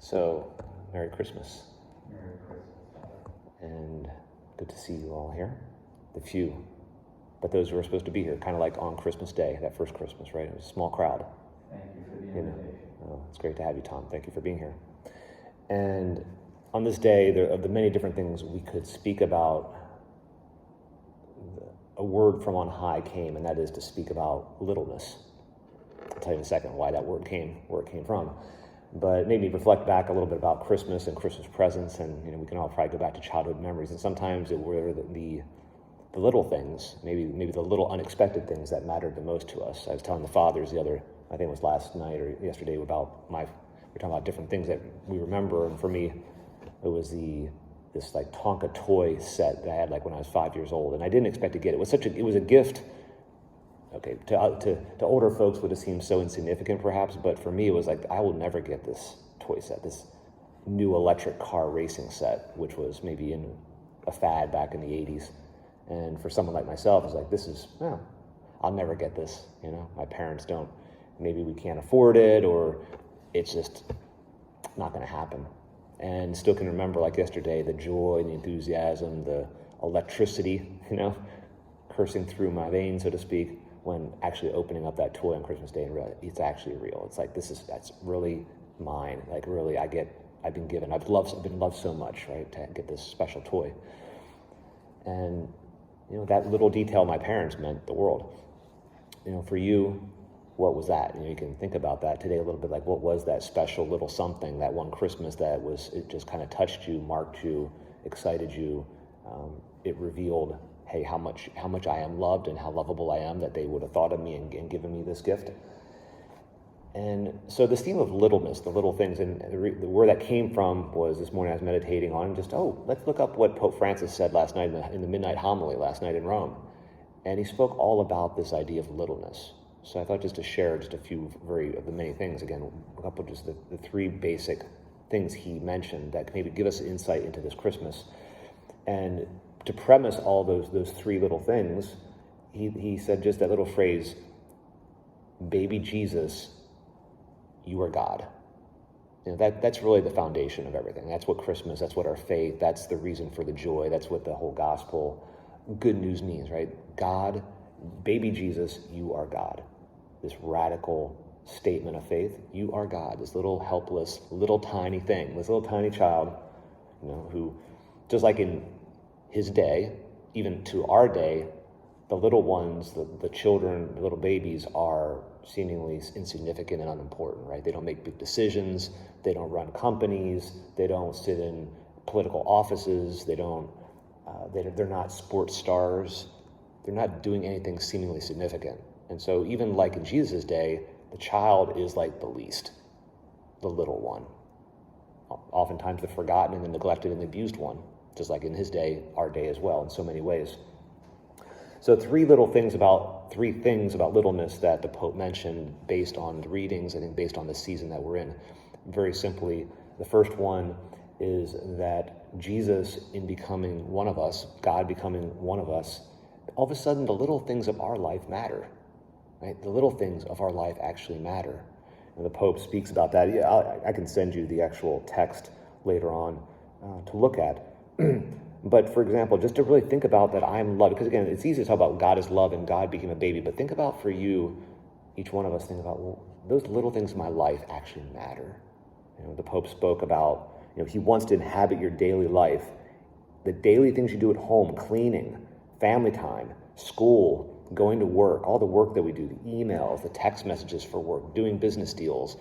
So, Merry Christmas. Merry Christmas. And good to see you all here. The few, but those who are supposed to be here, kind of like on Christmas Day, that first Christmas, right? It was a small crowd. Thank you for the invitation. Oh, it's great to have you, Tom. Thank you for being here. And on this day, of the many different things we could speak about, a word from on high came, and that is to speak about littleness. I'll tell you in a second why that word came, where it came from. But it made me reflect back a little bit about Christmas and Christmas presents, and we can all probably go back to childhood memories. And sometimes it were the little things, maybe the little unexpected things that mattered the most to us. I was telling the fathers I think it was last night or yesterday, we're talking about different things that we remember. And for me, it was this like Tonka toy set that I had like when I was 5 years old, and I didn't expect to get it. It was a gift. Okay, to older folks would have seemed so insignificant perhaps, but for me it was like, I will never get this toy set, this new electric car racing set, which was maybe in a fad back in the 80s. And for someone like myself, it's like, I'll never get this, my parents don't, maybe we can't afford it, or it's just not gonna happen. And still can remember like yesterday, the joy, the enthusiasm, the electricity, coursing through my veins, so to speak, when actually opening up that toy on Christmas Day and realizing it's actually real. It's like, that's really mine. Like really, I've been given, I've been loved so much, right, to get this special toy. And, that little detail my parents meant the world. For you, what was that? You can think about that today a little bit, like what was that special little something, that one Christmas it just kind of touched you, marked you, excited you. It revealed, hey, how much I am loved and how lovable I am, that they would have thought of me and given me this gift. And so this theme of littleness, the little things, and where that came from was this morning I was meditating on let's look up what Pope Francis said last night in the midnight homily last night in Rome. And he spoke all about this idea of littleness. So I thought just to share just a few of the many things, again, a couple just the three basic things he mentioned that maybe give us insight into this Christmas. And to premise all those three little things, he said just that little phrase, baby Jesus, you are God. That's really the foundation of everything. That's what Christmas, that's what our faith, that's the reason for the joy, that's what the whole gospel good news means, right? God, baby Jesus, you are God. This radical statement of faith, you are God. This little helpless, little tiny thing, this little tiny child, who, just like in his day, even to our day, the little ones, the children, the little babies are seemingly insignificant and unimportant, right? They don't make big decisions. They don't run companies. They don't sit in political offices. They're not sports stars. They're not doing anything seemingly significant. And so even like in Jesus' day, the child is like the least, the little one. Oftentimes the forgotten and the neglected and the abused one, just like in his day, our day as well, in so many ways. So three things about littleness that the Pope mentioned based on the readings, I think based on the season that we're in. Very simply, the first one is that Jesus, in becoming one of us, God becoming one of us, all of a sudden the little things of our life matter, right? The little things of our life actually matter. And the Pope speaks about that. Yeah, I can send you the actual text later on to look at. But for example, just to really think about that I'm loved, because again, it's easy to talk about God is love and God became a baby, but think about for you, each one of us think about, well, those little things in my life actually matter. The Pope spoke about, he wants to inhabit your daily life, the daily things you do at home, cleaning, family time, school, going to work, all the work that we do, the emails, the text messages for work, doing business deals.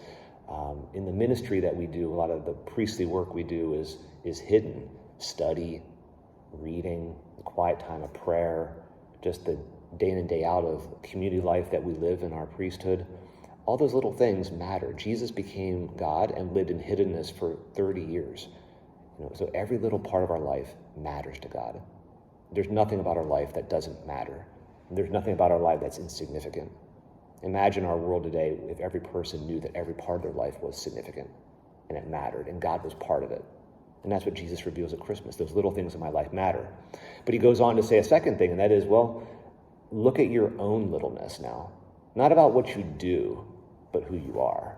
In the ministry that we do, a lot of the priestly work we do is hidden. Study, reading, the quiet time of prayer, just the day in and day out of community life that we live in our priesthood. All those little things matter. Jesus became God and lived in hiddenness for 30 years. So every little part of our life matters to God. There's nothing about our life that doesn't matter. There's nothing about our life that's insignificant. Imagine our world today if every person knew that every part of their life was significant and it mattered and God was part of it. And that's what Jesus reveals at Christmas. Those little things in my life matter. But he goes on to say a second thing, and that is, look at your own littleness now. Not about what you do, but who you are.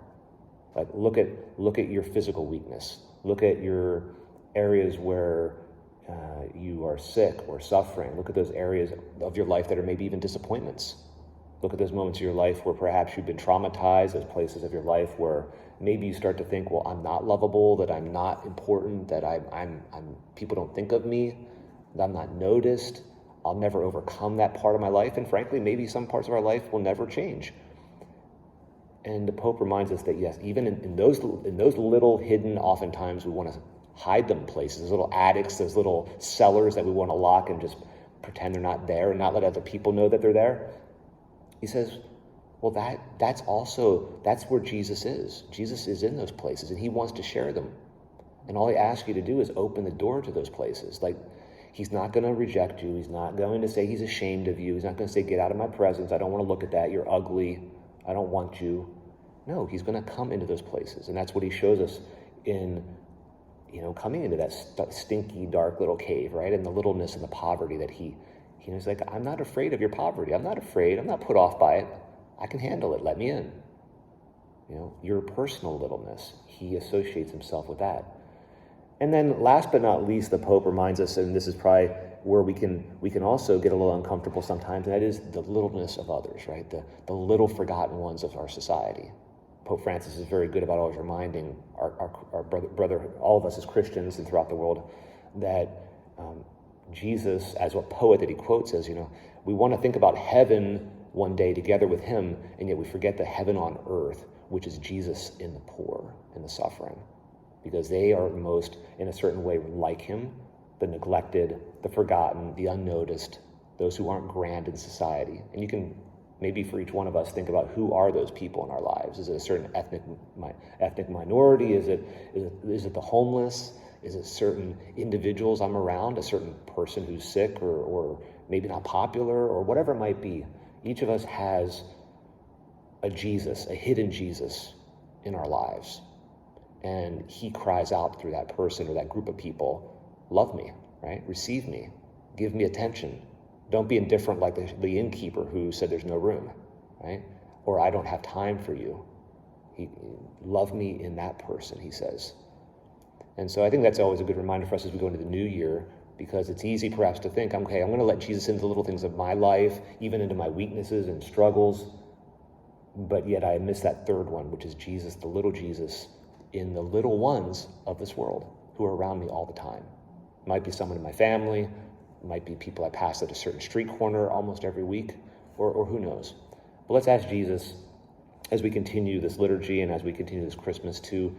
Like look at your physical weakness. Look at your areas where you are sick or suffering. Look at those areas of your life that are maybe even disappointments. Look at those moments of your life where perhaps you've been traumatized, those places of your life where maybe you start to think, well, I'm not lovable, that I'm not important, that I'm people don't think of me, that I'm not noticed. I'll never overcome that part of my life. And frankly, maybe some parts of our life will never change. And the Pope reminds us that yes, even in those little hidden, oftentimes we want to hide them places, those little attics, those little cellars that we want to lock and just pretend they're not there and not let other people know that they're there. He says, well, that's where Jesus is. Jesus is in those places and he wants to share them. And all he asks you to do is open the door to those places. Like, he's not going to reject you. He's not going to say he's ashamed of you. He's not going to say, get out of my presence. I don't want to look at that. You're ugly. I don't want you. No, he's going to come into those places. And that's what he shows us in, coming into that stinky, dark little cave, right? And the littleness and the poverty that he's like, I'm not afraid of your poverty. I'm not afraid. I'm not put off by it. I can handle it. Let me in. Your personal littleness. He associates himself with that. And then last but not least, the Pope reminds us, and this is probably where we can also get a little uncomfortable sometimes, and that is the littleness of others, right? The little forgotten ones of our society. Pope Francis is very good about always reminding our brother, all of us as Christians and throughout the world, that Jesus, as a poet that he quotes, says, we want to think about heaven one day together with him, and yet we forget the heaven on earth, which is Jesus in the poor and the suffering. Because they are most, in a certain way, like him, the neglected, the forgotten, the unnoticed, those who aren't grand in society. And you can, maybe for each one of us, think about who are those people in our lives. Is it a certain ethnic minority? Is it the homeless? Is it certain individuals I'm around, a certain person who's sick or maybe not popular or whatever it might be? Each of us has a Jesus, a hidden Jesus in our lives. And he cries out through that person or that group of people, love me, right? Receive me, give me attention. Don't be indifferent like the innkeeper who said there's no room, right? Or I don't have time for you. Love me in that person, he says. And so I think that's always a good reminder for us as we go into the new year, because it's easy perhaps to think, okay, I'm going to let Jesus into the little things of my life, even into my weaknesses and struggles. But yet I miss that third one, which is Jesus, the little Jesus, in the little ones of this world who are around me all the time. It might be someone in my family, it might be people I pass at a certain street corner almost every week, or who knows. But let's ask Jesus, as we continue this liturgy and as we continue this Christmas, to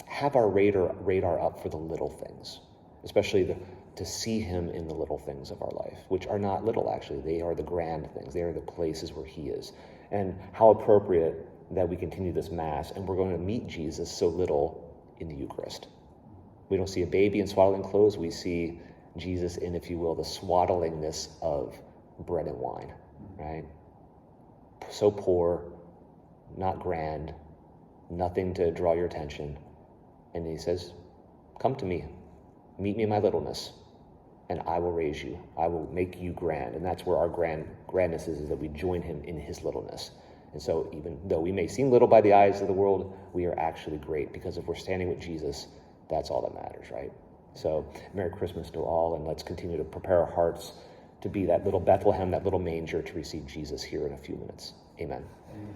have our radar up for the little things, especially to see him in the little things of our life, which are not little, actually. They are the grand things. They are the places where he is. And how appropriate that we continue this Mass, and we're going to meet Jesus so little in the Eucharist. We don't see a baby in swaddling clothes. We see Jesus in, if you will, the swaddlingness of bread and wine, right? So poor, not grand, nothing to draw your attention. And he says, come to me, meet me in my littleness, and I will raise you. I will make you grand. And that's where our grandness is that we join him in his littleness. And so even though we may seem little by the eyes of the world, we are actually great, because if we're standing with Jesus, that's all that matters, right? So Merry Christmas to all, and let's continue to prepare our hearts to be that little Bethlehem, that little manger, to receive Jesus here in a few minutes. Amen. Amen.